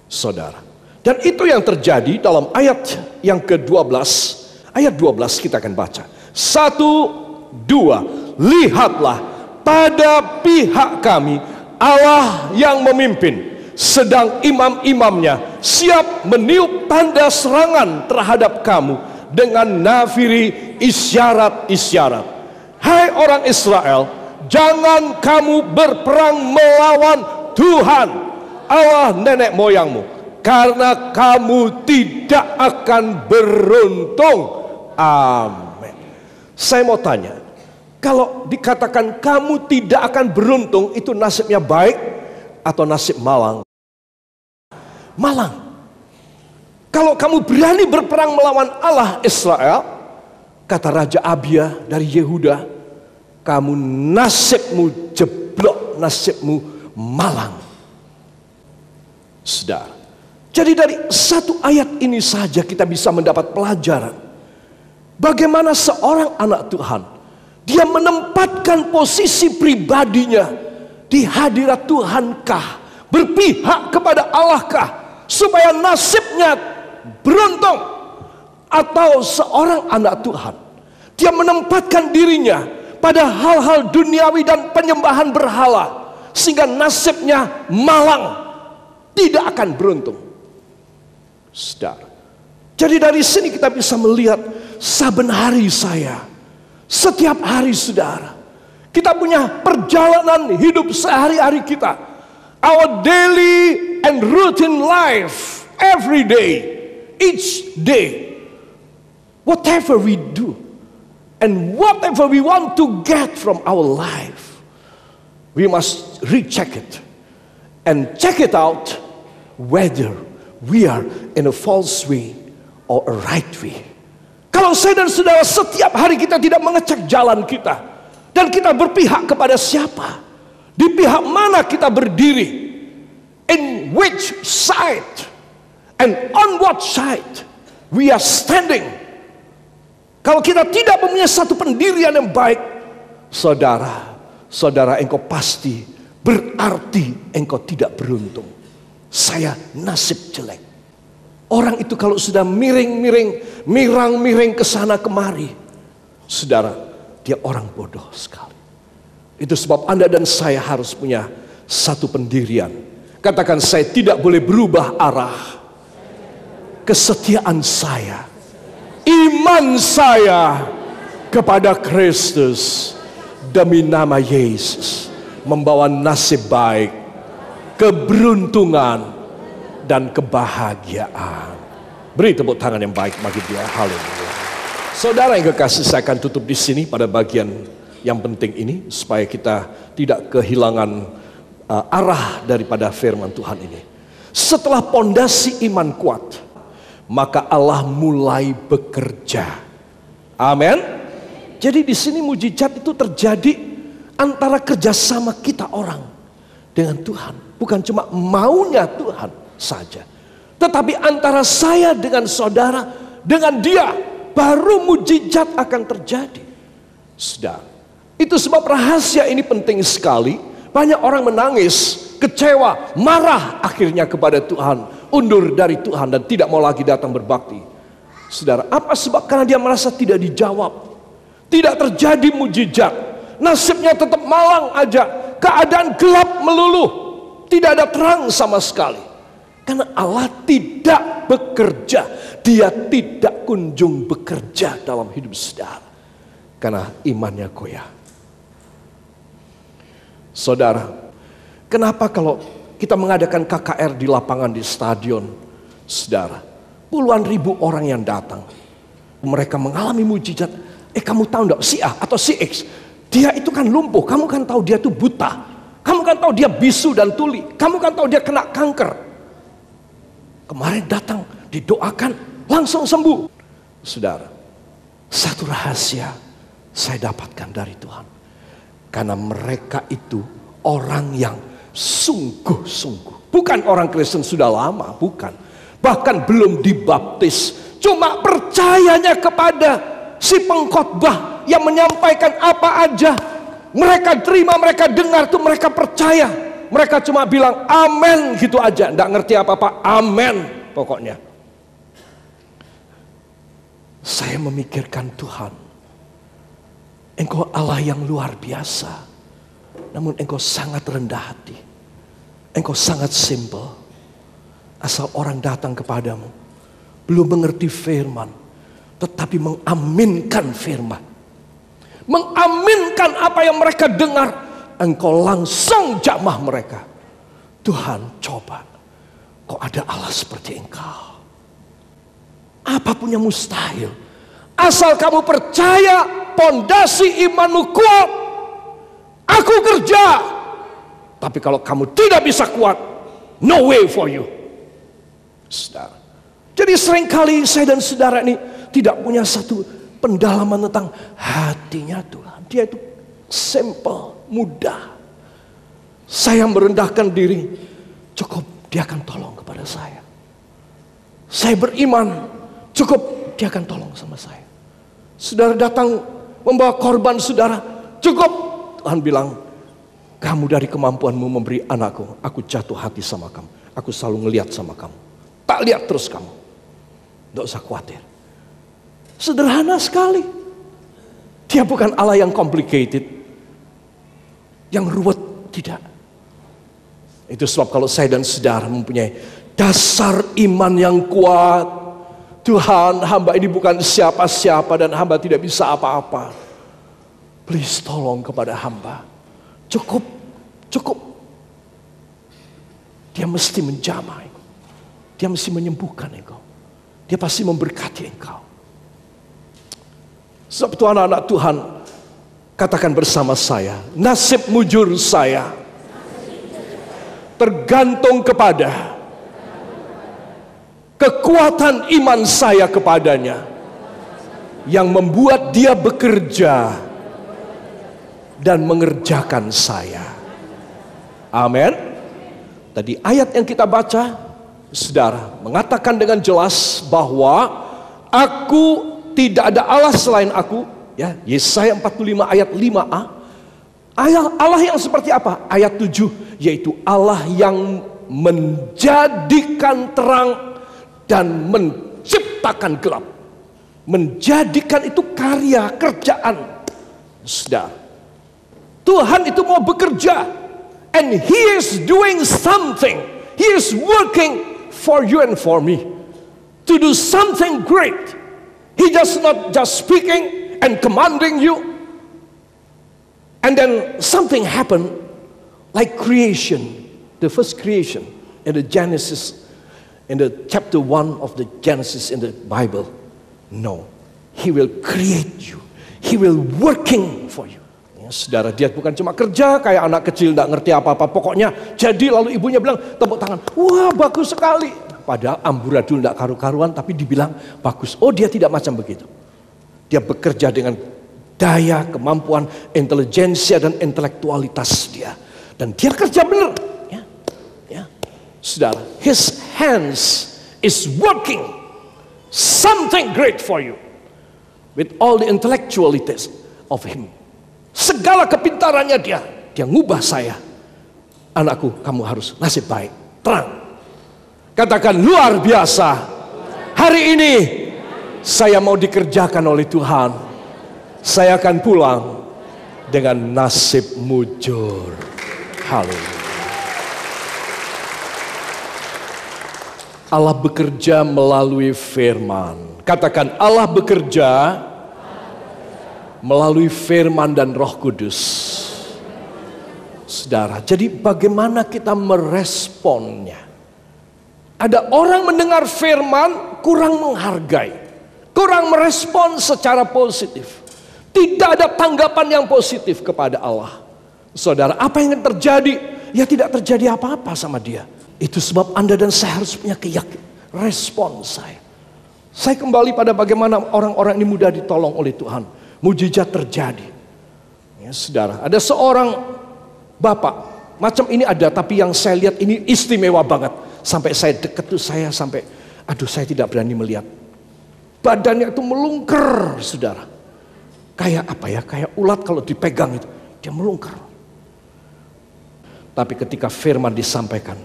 saudara. Dan itu yang terjadi dalam ayat yang ke-12. Ayat 12 kita akan baca. 1, 2. Lihatlah, pada pihak kami Allah yang memimpin, sedang imam-imamnya siap meniup tanda serangan terhadap kamu dengan nafiri isyarat-isyarat. Hai orang Israel, jangan kamu berperang melawan Tuhan Allah nenek moyangmu, karena kamu tidak akan beruntung. Amin. Saya mau tanya, kalau dikatakan kamu tidak akan beruntung, itu nasibnya baik atau nasib malang? Malang. Kalau kamu berani berperang melawan Allah Israel, kata Raja Abia dari Yehuda, kamu nasibmu jeblok, nasibmu malang. Saudara, jadi dari satu ayat ini saja kita bisa mendapat pelajaran bagaimana seorang anak Tuhan, dia menempatkan posisi pribadinya di hadirat Tuhankah, berpihak kepada Allahkah, supaya nasibnya beruntung. Atau seorang anak Tuhan, dia menempatkan dirinya pada hal-hal duniawi dan penyembahan berhala, sehingga nasibnya malang, tidak akan beruntung. Saudara, jadi dari sini kita bisa melihat saben hari setiap hari saudara, kita punya perjalanan hidup sehari-hari kita, our daily and routine life, every day, each day, whatever we do and whatever we want to get from our life, we must recheck it and check it out whether we are in a false way or a right way. Kalau saya dan saudara setiap hari kita tidak mengecek jalan kita, dan kita berpihak kepada siapa, di pihak mana kita berdiri, in which side and on what side we are standing. Kalau kita tidak mempunyai satu pendirian yang baik, saudara, engkau pasti berarti engkau tidak beruntung. Saya nasib jelek. Orang itu kalau sudah mirang-miring ke sana kemari, saudara, dia orang bodoh sekali. Itu sebab Anda dan saya harus punya satu pendirian. Katakan, saya tidak boleh berubah arah. Kesetiaan saya, iman saya kepada Kristus demi nama Yesus membawa nasib baik, keberuntungan, dan kebahagiaan. Beri tepuk tangan yang baik bagi dia. Haleluya. Saudara yang kekasih, saya akan tutup di sini pada bagian yang penting ini, supaya kita tidak kehilangan arah daripada firman Tuhan ini. Setelah pondasi iman kuat, maka Allah mulai bekerja. Amin. Jadi di sini mujizat itu terjadi antara kerjasama kita orang dengan Tuhan, bukan cuma maunya Tuhan saja, tetapi antara saya dengan saudara, dengan dia, baru mujizat akan terjadi. Saudara, itu sebab rahasia ini penting sekali. Banyak orang menangis, kecewa, marah akhirnya kepada Tuhan, undur dari Tuhan dan tidak mau lagi datang berbakti. Saudara, apa sebab? Karena dia merasa tidak dijawab, tidak terjadi mujizat, nasibnya tetap malang aja, keadaan gelap meluluh, tidak ada terang sama sekali. Karena Allah tidak bekerja, dia tidak kunjung bekerja dalam hidup saudara, karena imannya goyah. Saudara, kenapa kalau kita mengadakan KKR di lapangan, di stadion, saudara, puluhan ribu orang yang datang, mereka mengalami mujizat. Kamu tahu enggak, si A atau si X, dia itu kan lumpuh, kamu kan tahu dia itu buta, kamu kan tahu dia bisu dan tuli, kamu kan tahu dia kena kanker. Kemarin datang, didoakan, langsung sembuh. Saudara, satu rahasia saya dapatkan dari Tuhan. Karena mereka itu orang yang sungguh-sungguh. Bukan orang Kristen sudah lama, bukan. Bahkan belum dibaptis. Cuma percayanya kepada si pengkhotbah yang menyampaikan apa aja. Mereka terima, mereka dengar tuh, mereka percaya. mereka cuma bilang amen gitu aja, nggak ngerti apa-apa, amen pokoknya. Saya memikirkan, Tuhan, Engkau Allah yang luar biasa, namun Engkau sangat rendah hati, Engkau sangat simple. Asal orang datang kepadamu, belum mengerti firman, tetapi mengaminkan firman, mengaminkan apa yang mereka dengar, Engkau langsung jamah mereka. Tuhan, coba, kok ada Allah seperti Engkau? Apapun yang mustahil, asal kamu percaya, pondasi imanmu kuat, aku kerja. Tapi kalau kamu tidak bisa kuat, no way for you. Saudara. Jadi seringkali saya dan saudara ini tidak punya satu pendalaman tentang hatinya Tuhan. Dia itu simple, mudah. Saya merendahkan diri, cukup dia akan tolong kepada saya. Saya beriman, cukup dia akan tolong sama saya. Saudara datang membawa korban saudara, cukup Tuhan bilang, kamu dari kemampuanmu memberi anakku, aku jatuh hati sama kamu. Aku selalu ngelihat sama kamu. Tak lihat terus kamu. Tidak usah khawatir. Sederhana sekali. Dia bukan Allah yang complicated, yang ruwet, tidak. Itu sebab kalau saya dan saudara mempunyai dasar iman yang kuat, Tuhan, hamba ini bukan siapa-siapa dan hamba tidak bisa apa-apa. Please tolong kepada hamba. Cukup, cukup. Dia mesti menjamah. Dia mesti menyembuhkan engkau. Dia pasti memberkati engkau. Sebab Tuhan, anak Tuhan, katakan bersama saya, nasib mujur saya tergantung kepada kekuatan iman saya kepadanya, yang membuat dia bekerja dan mengerjakan saya. Amin. Tadi ayat yang kita baca, saudara, mengatakan dengan jelas bahwa aku tidak ada Allah selain aku, ya, Yesaya 45 ayat 5a. Allah yang seperti apa? Ayat 7, yaitu Allah yang menjadikan terang dan menciptakan gelap. Menjadikan itu karya, kerjaan. Saudara, Tuhan itu mau bekerja, and He is doing something. He is working for you and for me to do something great. He does not just speaking and commanding you, and then something happened like creation, the first creation in the Genesis, in the chapter 1 of the Genesis in the Bible. No, He will create you. He will working for you. Ya, saudara, dia bukan cuma kerja kayak anak kecil tidak ngerti apa-apa, pokoknya jadi, lalu ibunya bilang tepuk tangan, wah bagus sekali. Padahal amburadul tidak karu-karuan, tapi dibilang bagus. Oh, dia tidak macam begitu. Dia bekerja dengan daya, kemampuan, intelijensia dan intelektualitas dia, dan dia kerja benar. Ya, ya, saudara, His hands is working something great for you with all the intellectualities of Him. Segala kepintarannya dia ngubah saya. Anakku, kamu harus nasib baik, terang. Katakan luar biasa. Hari ini saya mau dikerjakan oleh Tuhan. Saya akan pulang dengan nasib mujur. Haleluya. Allah bekerja melalui firman. Katakan Allah bekerja melalui firman dan Roh Kudus. Saudara, jadi bagaimana kita meresponnya? Ada orang mendengar firman kurang menghargai, kurang merespon secara positif. Tidak ada tanggapan yang positif kepada Allah. Saudara, apa yang terjadi? Ya tidak terjadi apa-apa sama dia. Itu sebab Anda dan saya harus punya keyakinan. Respon saya. Saya kembali pada bagaimana orang-orang ini mudah ditolong oleh Tuhan. Mujizat terjadi. Ya, saudara, ada seorang bapak, macam ini ada, tapi yang saya lihat ini istimewa banget. Sampai saya dekat tuh saya sampai, aduh saya tidak berani melihat. Badannya itu melungker, saudara. Kayak apa ya, kayak ulat kalau dipegang itu. Dia melungker. Tapi ketika firman disampaikan,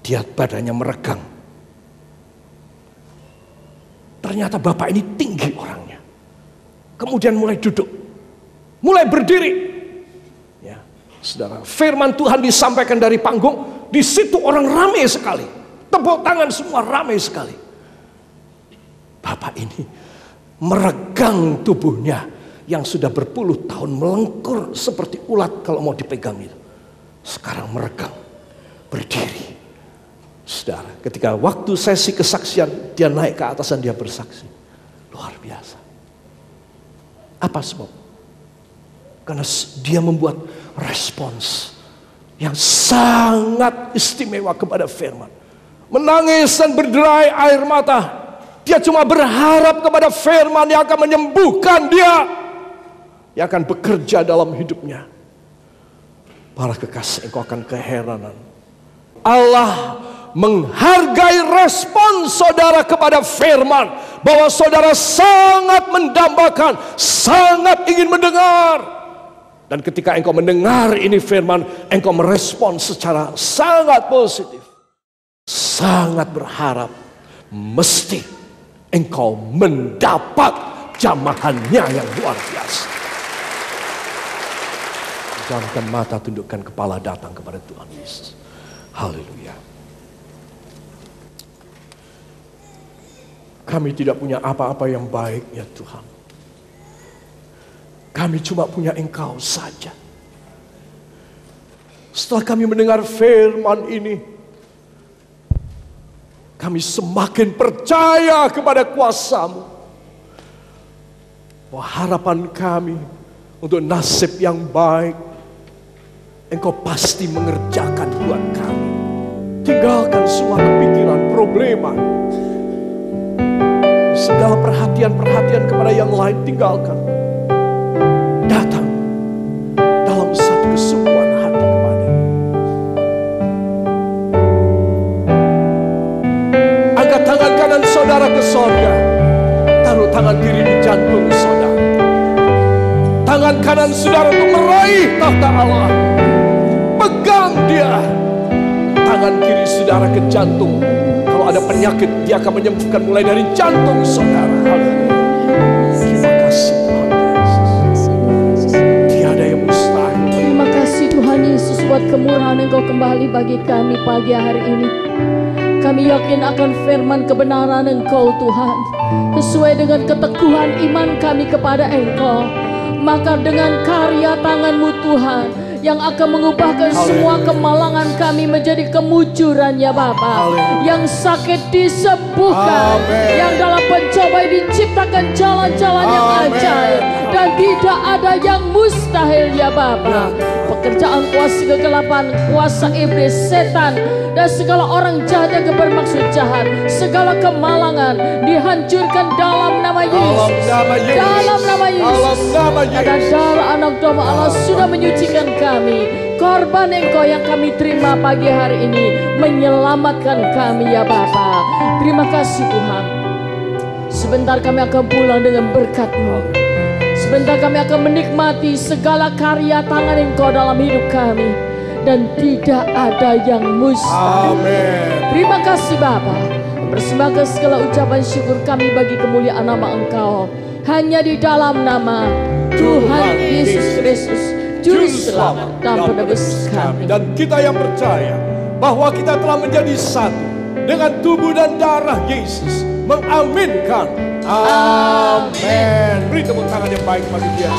dia badannya meregang. Ternyata bapak ini tinggi orangnya. Kemudian mulai duduk, mulai berdiri. Ya, saudara, firman Tuhan disampaikan dari panggung. Di situ orang ramai sekali, tepuk tangan semua ramai sekali. Bapak ini meregang tubuhnya yang sudah berpuluh tahun melengkur seperti ulat kalau mau dipegang itu. Sekarang meregang, berdiri. Saudara, ketika waktu sesi kesaksian, dia naik ke atas dan dia bersaksi. Luar biasa. Apa sebab? Karena dia membuat respons yang sangat istimewa kepada firman. Menangis dan berderai air mata. Dia cuma berharap kepada firman yang akan menyembuhkan dia, yang akan bekerja dalam hidupnya. Para kekasih, engkau akan keheranan. Allah menghargai respon saudara kepada firman, bahwa saudara sangat mendambakan, sangat ingin mendengar. Dan ketika engkau mendengar ini firman, engkau merespon secara sangat positif. Sangat berharap mesti engkau mendapat jamahannya yang luar biasa. Pejamkan mata, tundukkan kepala, datang kepada Tuhan Yesus. Haleluya. Kami tidak punya apa-apa yang baik ya Tuhan. Kami cuma punya Engkau saja. Setelah kami mendengar firman ini, kami semakin percaya kepada kuasa-Mu. Bahwa harapan kami untuk nasib yang baik, Engkau pasti mengerjakan buat kami. Tinggalkan semua kepikiran, problema. Segala perhatian-perhatian kepada yang lain tinggalkan. Datang dalam satu kesungguhan hati kepada-Nya. Angkat tangan kanan saudara ke sorga. Taruh tangan kiri di jantung saudara. Tangan kanan saudara untuk meraih tahta Allah. Pegang dia. Tangan kiri saudara ke jantung. Kalau ada penyakit, dia akan menyembuhkan mulai dari jantung saudara. Haleluya. Terima kasih Tuhan Yesus. Tiada yang mustahil. Terima kasih Tuhan Yesus buat kemurahan Engkau kembali bagi kami pagi hari ini. Kami yakin akan firman kebenaran Engkau Tuhan. Sesuai dengan keteguhan iman kami kepada Engkau. Maka dengan karya tangan-Mu Tuhan, yang akan mengubahkan semua kemalangan kami menjadi kemujuran ya Bapa. Yang sakit disembuhkan, yang dalam pencobaan diciptakan jalan-jalan yang ajaib, dan tidak ada yang mustahil ya Bapa. Pekerjaan kuasa kegelapan, kuasa iblis, setan, dan segala orang jahat yang bermaksud jahat, segala kemalangan dihancurkan dalam nama Yesus. Dalam nama Yesus. Dan darah anak domba Allah sudah menyucikan kami. Korban Engkau yang kami terima pagi hari ini menyelamatkan kami ya Bapa. Terima kasih Tuhan. Sebentar kami akan pulang dengan berkat-Mu. Sebentar kami akan menikmati segala karya tangan Engkau dalam hidup kami. Dan tidak ada yang mustahil. Terima kasih Bapa. Persembahkan segala ucapan syukur kami bagi kemuliaan nama Engkau. Hanya di dalam nama Tuhan Yesus Kristus, Juru Selamat dan Penebus kami. Dan kita yang percaya bahwa kita telah menjadi satu dengan tubuh dan darah Yesus, mengaminkan. Amin. Beri tepuk tangan yang baik bagi dia.